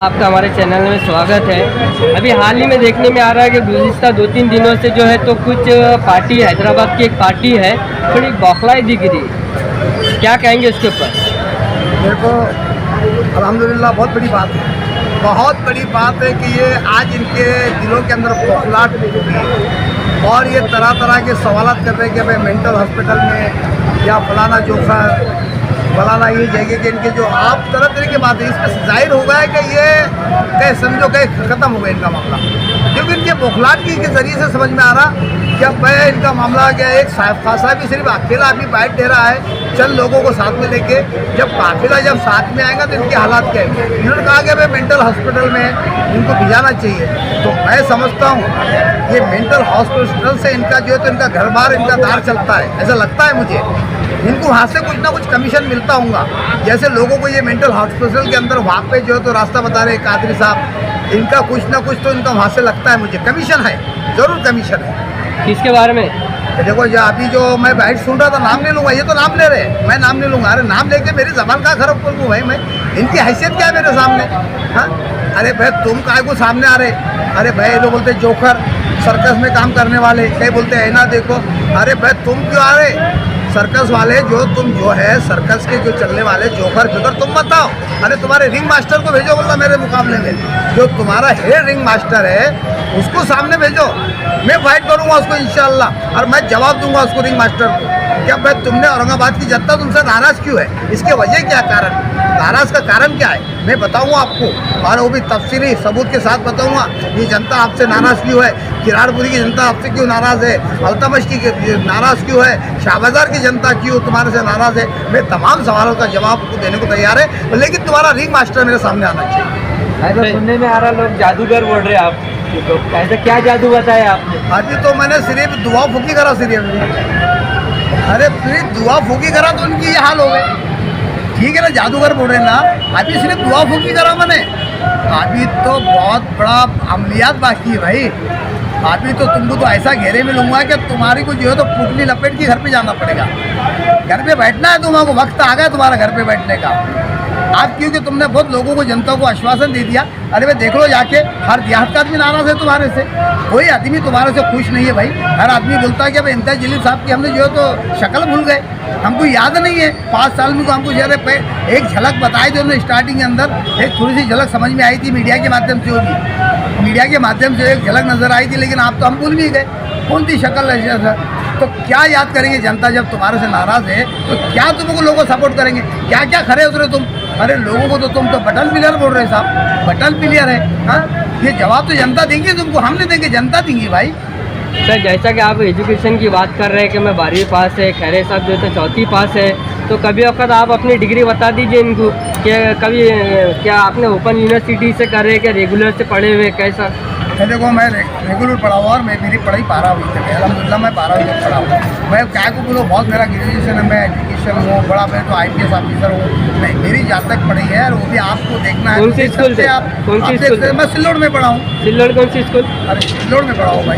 आपका हमारे चैनल में स्वागत है। अभी हाल ही में देखने में आ रहा है कि गुज़िश्ता 2-3 दिनों से जो है तो कुछ पार्टी हैदराबाद की एक पार्टी है थोड़ी बौखलाई दिख रही है, क्या कहेंगे इसके ऊपर? देखो अल्हम्दुलिल्लाह बहुत बड़ी बात है, बहुत बड़ी बात है कि ये आज इनके दिलों के अंदर बौखलाहट है और ये तरह तरह के सवालात कर रहे हैं कि भाई मेंटल हॉस्पिटल में या फलाना जोखर फलाना ये जगह के इनके जो आप तरह तरह की बात है। इसमें जाहिर हो गया है कि ये कहीं समझो कहीं ख़त्म हो गया इनका मामला, क्योंकि इनके बौखलाहट के ज़रिए से समझ में आ रहा कि अब भाई इनका मामला क्या एक खासा भी सिर्फ अकेला अभी बैठ दे रहा है चंद लोगों को साथ में लेके, जब काफिला जब साथ में आएगा तो इनके हालात क्या है। इन्होंने कहा कि भाई मेंटल हॉस्पिटल में इनको भिजाना चाहिए, तो मैं समझता हूँ ये मेंटल हॉस्पिटल से इनका जो है तो इनका घर बार इनका दार चलता है, ऐसा लगता है मुझे। इनको वहाँ से कुछ ना कुछ कमीशन मिलता होगा, जैसे लोगों को ये मेंटल हॉस्पिटल के अंदर वहाँ पे जो है तो रास्ता बता रहे कादरी साहब, इनका कुछ ना कुछ तो इनका वहाँ से लगता है मुझे, कमीशन है, ज़रूर कमीशन है। किसके बारे में? देखो जो अभी जो मैं बाइट सुन रहा था, नाम नहीं लूँगा, ये तो नाम ले रहे हैं, मैं नाम नहीं लूँगा। अरे नाम लेके मेरी ज़बान का खराब कर दूँ भाई, मैं इनकी हैसियत क्या है मेरे सामने? हाँ अरे भाई तुम काय को सामने आ रहे? अरे भाई लोग बोलते जोकर सर्कस में काम करने वाले, कई बोलते हैं ना देखो। अरे भाई तुम क्यों आ रहे? सर्कस वाले जो तुम जो है सर्कस के जो चलने वाले जोकर फिकर तुम बताओ। अरे तुम्हारे रिंग मास्टर को भेजो, बोलना मेरे मुकाबले में जो तुम्हारा हेड रिंग मास्टर है उसको सामने भेजो, मैं फाइट करूंगा उसको इंशाल्लाह, और मैं जवाब दूंगा उसको रिंग मास्टर को। क्या भाई तुमने औरंगाबाद की जनता तुमसे नाराज़ क्यों है? इसके वजह क्या कारण, नाराज़ का कारण क्या है मैं बताऊंगा आपको, और वो भी तफसीली सबूत के साथ बताऊंगा। ये जनता आपसे नाराज़ क्यों है, किराड़पुरी की जनता आपसे क्यों नाराज़ है, अल्तमश की नाराज़ क्यों है, शाहबाजार की जनता क्यों तुम्हारे से नाराज़ है। मैं तमाम सवालों का जवाब देने को तैयार है, लेकिन तुम्हारा रिंग मास्टर मेरे सामने आना चाहिए। ऐसा सुनने में आ रहा लोग जादूगर बोल रहे हैं आप, तो ऐसा क्या जादू बताया आपने? अभी तो मैंने सिर्फ दुआ फूकी करा सिर्फ, अरे सिर्फ दुआ फूकी करा तो उनकी ये हाल हो गए। ठीक है ना, जादूगर बोल रहे ना, अभी सिर्फ दुआ फूकी करा मैंने, अभी तो बहुत बड़ा अमलियात बाकी है भाई। अभी तो तुमको तो ऐसा घेरे में लूँगा कि तुम्हारी को जो है तो पुतली लपेट के घर पे जाना पड़ेगा, घर पे बैठना है तुम्हारा, वक्त आ गया तुम्हारा घर पे बैठने का। आप क्योंकि तुमने बहुत लोगों को जनता को आश्वासन दे दिया, अरे भाई देख लो जाके हर देहात का आदमी नाराज़ है तुम्हारे से, कोई आदमी तुम्हारे से खुश नहीं है भाई। हर आदमी बोलता है कि भाई इम्तियाज़ जलील साहब की हमने जो है तो शक्ल भूल गए, हमको याद नहीं है 5 साल में को हमको जो है एक झलक बताई थी उन्होंने स्टार्टिंग के अंदर, एक थोड़ी सी झलक समझ में आई थी मीडिया के माध्यम से, होगी मीडिया के माध्यम से एक झलक नज़र आई थी, लेकिन आप तो हम भूल भी गए कौन सी शक्ल है। तो क्या याद करेंगे जनता जब तुम्हारे से नाराज़ है, तो क्या तुमको लोगों को सपोर्ट करेंगे? क्या क्या खरे उतरे तुम? अरे लोगों को तो तुम तो बटन प्लेयर बोल रहे साहब, बटन प्लेयर है। हाँ ये जवाब तो जनता देंगे तुमको, हम नहीं देंगे, जनता देंगी भाई। सर जैसा कि आप एजुकेशन की बात कर रहे हैं कि मैं 12वीं पास है, खैरे साहब जो तो 4वीं पास है, तो कभी वक्त आप अपनी डिग्री बता दीजिए इनको कि कभी क्या आपने ओपन यूनिवर्सिटी से करे कि रेगुलर से पढ़े हुए, कैसा? देखो मैं रेगुलर पढ़ा हुआ और मैं मेरी पढ़ाई 12वीं तक है, अल्हम्दुलिल्लाह मैं 12वीं तक पढ़ा हुआ। मैं क्या को बोलो बहुत मेरा ग्रेजुएशन है, मैं एजुकेशन हूँ, बड़ा मैं तो IPS ऑफिसर हूँ, नहीं मेरी जहाँ तक पढ़ी है और वो भी आपको देखना है। कौन सी स्कूल से? कौन सी स्कूल? मैं सिल्लोड़ में पढ़ा हूँ। सिल्लोड़ कौन सी स्कूल? अरे सिल्लोड़ में पढ़ा हूँ भाई,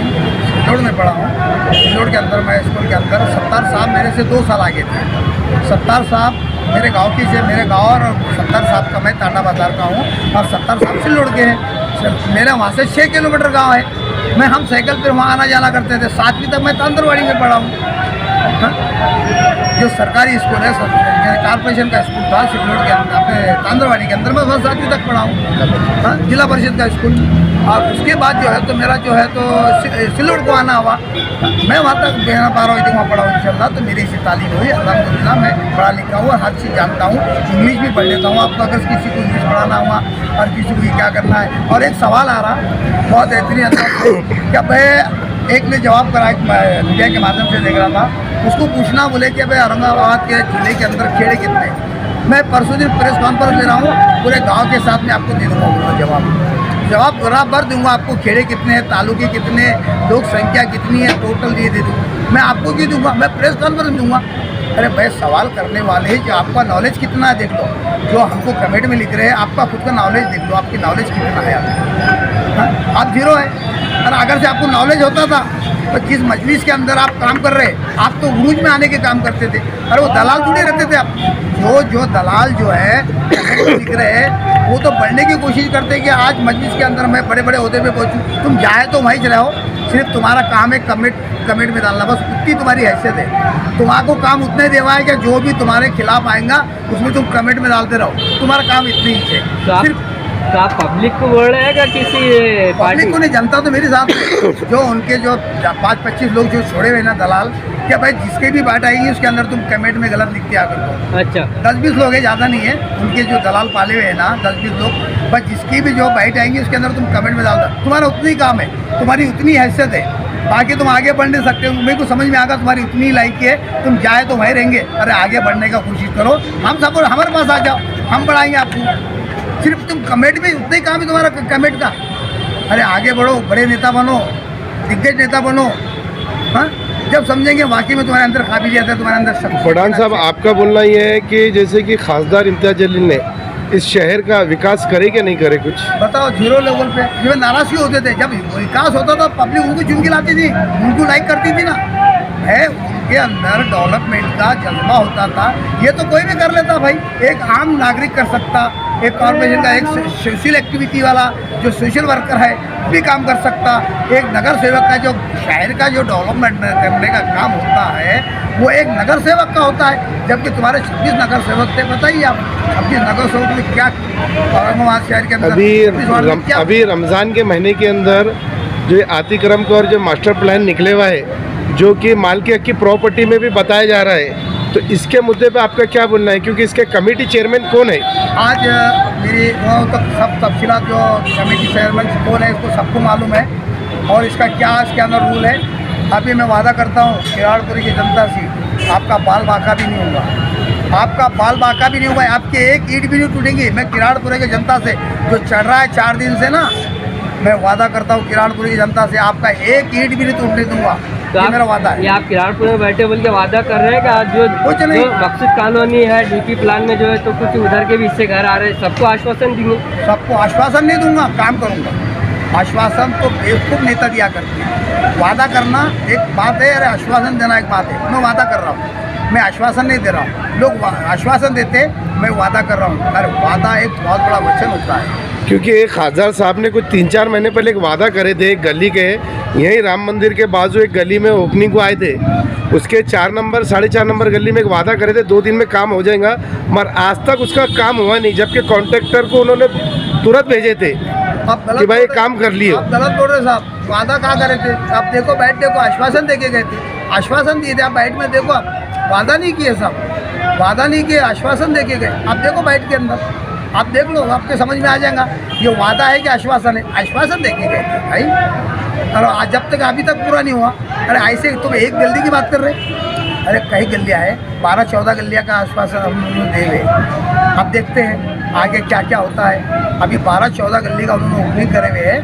सिल्लोड़ में पढ़ा हूँ। सिल्लोड़ के अंदर मैं स्कूल के अंदर सत्तार साहब मेरे से 2 साल आगे थे। सत्तार साहब मेरे गाँव की से, मेरे गाँव और सत्तार साहब का मैं टाटा बाजार का हूँ और सत्तार साहब सिल्लोड़ के हैं। मेरा वहाँ से 6 किलोमीटर गांव है, मैं हम साइकिल पर वहाँ आना जाना करते थे। 7वीं तक मैं तांदरवाड़ी में पढ़ा हूँ, जो सरकारी स्कूल है कॉर्पोरेशन का स्कूल था सिल्लोड़ के अंदर, अपने तांदरवाड़ी के अंदर मैं वहाँ 7वीं तक पढ़ा हूँ, जिला परिषद का स्कूल। और उसके बाद जो है तो मेरा जो है तो सिल्लोड़ को आना हुआ, मैं वहाँ तक 12वीं तक वहाँ पढ़ा हूँ इंशाल्लाह। तो मेरी इसी तालीम हुई अल्हम्दुलिल्लाह, मैं पढ़ा लिखा हुआ, हर चीज़ जानता हूँ, इंग्लिश भी पढ़ लेता हूँ। आपको अगर किसी को इंग्लिश पढ़ाना हुआ और किसी को क्या करना है। और एक सवाल आ रहा बहुत बेहतरीन अंदाज क्या भाई, एक ने जवाब करा मीडिया के माध्यम से देख रहा था, उसको पूछना बोले कि भाई औरंगाबाद के जिले के अंदर खेड़े कितने? मैं परसों दिन प्रेस कॉन्फ्रेंस ले रहा हूँ, पूरे गाँव के साथ में आपको दे दूँगा जवाब बराबर दूंगा आपको, खेड़े कितने हैं, तालुके कितने, लोक संख्या कितनी है, टोटल ये दे दूँगा। मैं आपको क्यों दूंगा, मैं प्रेस कॉन्फ्रेंस दूंगा। अरे भाई सवाल करने वाले जो आपका नॉलेज कितना है देख लो, जो हमको कमेंट में लिख रहे हैं आपका खुद का नॉलेज देख लो, आपकी नॉलेज कितना है आप 0 है। और अगर से आपको नॉलेज होता था तो जिस मजलिस के अंदर आप काम कर रहे हैं, आप तो उरूज में आने के काम करते थे। अरे वो दलाल जुड़े रहते थे आप, जो दलाल जो है लिख रहे हैं वो तो बढ़ने की कोशिश करते हैं कि आज मजलिस के अंदर मैं बड़े बड़े ओहदे पे पहुँचूँ। तुम जाए तो वहीं रहो, सिर्फ तुम्हारा काम है कमेंट में डालना, बस उतनी तुम्हारी हैसियत है। तुम्हारा काम उतने देवा है कि जो भी तुम्हारे खिलाफ आएगा उसमें तुम कमेंट में डालते रहो, तुम्हारा काम इतनी ही है। सिर्फ तो आप पब्लिक को बोल रहे हैं क्या किसी पार्टी पब्लिक को नहीं, जनता तो मेरे साथ है। जो उनके जो 5-25 लोग जो छोड़े हुए ना दलाल, क्या भाई जिसके भी बात आएगी उसके अंदर तुम कमेंट में गलत लिख के आ कर दो। अच्छा 10-20 लोग हैं, ज़्यादा नहीं है, उनके जो दलाल पाले हुए हैं ना 10-20 लोग, बस जिसकी भी जो बाइट आएंगी उसके अंदर तुम कमेंट में डाल दो। तुम्हारा उतना ही काम है, तुम्हारी उतनी हैसियत है, बाकी तुम आगे बढ़ नहीं सकते हो। मेरे को समझ में आगा तुम्हारी उतनी लाइकी है, तुम जाए तो वहीं रहेंगे। अरे आगे बढ़ने का कोशिश करो, हम सब हमारे पास आ जाओ, हम बढ़ाएंगे आपको। सिर्फ तुम कमेंट में उतना ही काम है तुम्हारा कमेंट का। अरे आगे बढ़ो, बड़े नेता बनो, दिग्गज नेता बनो। हाँ, जब समझेंगे वाकई में तुम्हारे अंदर काबिलियत है, तुम्हारे अंदर शक्ति। पठान साहब, आपका बोलना ये है कि जैसे कि खासदार इम्तियाज जलील ने इस शहर का विकास करे क्या नहीं करे, कुछ बताओ। 0 लेवल पे जो नाराज़गी होते थे, जब विकास होता था पब्लिक उनको चुन के लाती थी, उनको लाइक करती थी ना। है उनके अंदर डेवलपमेंट का जज्बा होता था। ये तो कोई भी कर लेता भाई, एक आम नागरिक कर सकता, एक कॉर्पोरेशन का एक सोशल एक्टिविटी वाला जो सोशल वर्कर है भी काम कर सकता, एक नगर सेवक का जो शहर का जो डेवलपमेंट करने का काम होता है वो एक नगर सेवक का होता है। जबकि तुम्हारे 26 नगर सेवक थे, बताइए आप 26 नगर सेवक में क्या औरंगाबाद शहर के अंदर अभी रमज़ान के महीने के अंदर जो अतिक्रम का और जो मास्टर प्लान निकले हुआ है जो कि मालिक की प्रॉपर्टी में भी बताया जा रहा है, तो इसके मुद्दे पे आपका क्या बोलना है, क्योंकि इसके कमेटी चेयरमैन कौन है? आज मेरी वहाँ तक सब तफसीलात जो कमेटी चेयरमैन कौन है इसको सबको मालूम है, और इसका क्या इसके अंदर रूल है। अभी मैं वादा करता हूँ किराड़पुरी की जनता से, आपका बाल बाका भी नहीं होगा, आपका बाल बाका भी नहीं होगा, आपकी एक ईंट भी नहीं टूटेंगी। मैं किराड़पुरी की जनता से जो चढ़ रहा है 4 दिन से ना, मैं वादा करता हूँ किराड़पुरी की जनता से आपका एक ईंट भी नहीं टूटने दूंगा। तो ये मेरा वादा है। ये आप किराड़पुर में बैठे बोल के वादा कर रहे हैं कि आज जो मकसूद कानूनी है डीपी प्लान में जो है, तो कुछ उधर के भी इससे घर आ रहे हैं, सबको आश्वासन देंगे? सबको आश्वासन नहीं दूंगा, काम करूंगा। आश्वासन तो बेवकूफ़ नेता दिया करते हैं, वादा करना एक बात है, अरे आश्वासन देना एक बात है। मैं वादा कर रहा हूँ, मैं आश्वासन नहीं दे रहा हूँ। लोग आश्वासन देते, मैं वादा कर रहा हूँ। अरे वादा एक बहुत बड़ा वचन होता है। क्योंकि एक खासदार साहब ने कुछ 3-4 महीने पहले एक वादा करे थे, एक गली के यहीं राम मंदिर के बाजू एक गली में ओपनिंग को आए थे, उसके 4 नंबर 4.5 नंबर गली में एक वादा करे थे 2 दिन में काम हो जाएगा, मगर आज तक उसका काम हुआ नहीं, जबकि कॉन्ट्रैक्टर को उन्होंने तुरंत भेजे थे कि भाई काम कर लिए। आप गलत बोल रहे साहब, वादा कहाँ करे थे? आप देखो बैठ, देखो आश्वासन दे के गए थे, आश्वासन दिए थे। आप बैठ में देखो, आप वादा नहीं किए साहब, वादा नहीं किए, आश्वासन दे के गए। आप देखो बैठ के अंदर, आप देख लो, आपके समझ में आ जाएगा ये वादा है कि आश्वासन है। आश्वासन दे के गए थे भाई, और आज जब तक अभी तक पूरा नहीं हुआ। अरे ऐसे तुम एक गली की बात कर रहे, अरे कई गलियाँ हैं, 12-14 गलियाँ का आश्वासन हम लोग दे हुए। अब देखते हैं आगे क्या क्या होता है। अभी 12-14 गली का उन्होंने ओपनिंग करे हुए है,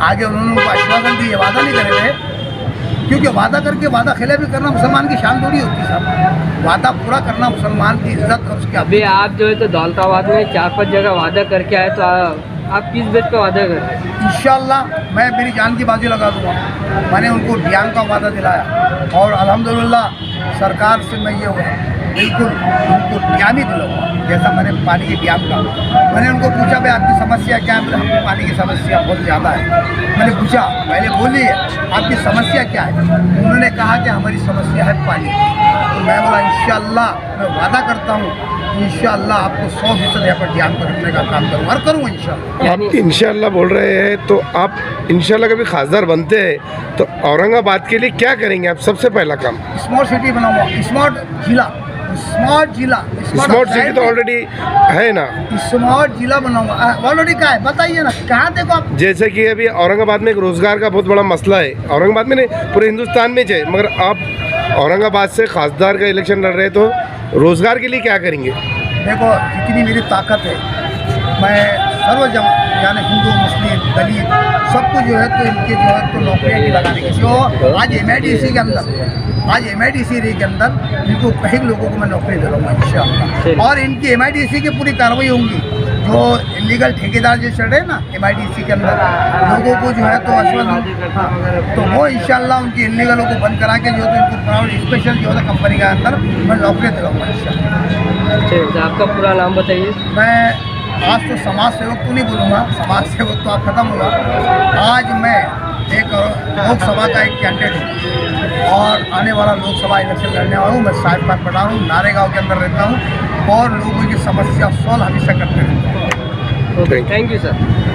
आगे उन्होंने उनको आश्वासन दिए, वादा नहीं करे हुए। क्योंकि वादा करके वादा खिलाफी करना मुसलमान की शान थोड़ी होती साहब, वादा पूरा करना मुसलमान की इज्जत और उसकी। अभी आप जो है तो दौलताबाद में 4-5 जगह वादा करके आए, तो आप किस बेस पे वादा कर रहे हैं? इंशाल्लाह मैं मेरी जान की बाजी लगा दूँगा। मैंने उनको डैम का वादा दिलाया, और अल्हम्दुलिल्लाह सरकार से मैं ये बिल्कुल उनको डैम ही दिलाऊँगा, जैसा मैंने पानी की डैम का। मैंने उनको पूछा भाई आपकी समस्या क्या है? हमको पानी की समस्या बहुत ज़्यादा है। मैंने पूछा, पहले बोलिए आपकी समस्या क्या है? उन्होंने कहा कि हमारी समस्या है पानी। तो मैं बोला इंशाल्लाह मैं वादा करता हूँ, इंशाल्लाह आपको 100% यहाँ पर ध्यान पर रखने का काम करूँगा, और करूँगा इंशाल्लाह। आप इंशाल्लाह बोल रहे हैं, तो आप इंशाल्लाह कभी खासदार बनते हैं तो औरंगाबाद के लिए क्या करेंगे आप? सबसे पहला काम स्मार्ट सिटी बनाऊंगा, स्मार्ट जिला, स्मार्ट जिला। स्मार्ट सिटी तो ऑलरेडी है ना, स्मार्ट जिला बनाऊंगा, ऑलरेडी क्या है बताइए ना, कहाँ देखो आप। जैसे कि अभी औरंगाबाद में एक रोज़गार का बहुत बड़ा मसला है, औरंगाबाद में नहीं पूरे हिंदुस्तान में है, मगर आप औरंगाबाद से खासदार का इलेक्शन लड़ रहे तो रोज़गार के लिए क्या करेंगे? देखो जितनी मेरी ताकत है, मैं यानी हिंदू मुस्लिम दलित सबको जो है तो इनके जो है तो नौकरियाँ की लगाने की, जो आज MIDC के अंदर, आज MIDC के अंदर इनको कई लोगों को मैं नौकरी दिलाऊंगा इंशाअल्लाह। और इनकी MIDC की पूरी कार्रवाई होंगी। जो इलीगल ठेकेदार जो चढ़ रहे हैं ना MIDC के अंदर, लोगों को जो है तो आश्वासन, तो वो इंशाअल्लाह उनकी इलीगलों को बंद करा के जो है तो इनको प्राइवेट स्पेशल जो है कंपनी के अंदर मैं नौकरी दिलाऊंगा इंशाअल्लाह। अच्छा, आपका पूरा नाम बताइए। मैं आज तो समाज सेवक तो नहीं बोलूँगा, समाज सेवक तो आप खत्म होगा। आज मैं एक लोकसभा का एक कैंडिडेट हूँ और आने वाला लोकसभा इलेक्शन लड़ने वाला हूँ। मैं साहिब खान पठान हूँ, नारेगांव के अंदर रहता हूँ और लोगों की समस्या सॉल्व हमेशा करते रहता हूँ। Okay, thank you sir.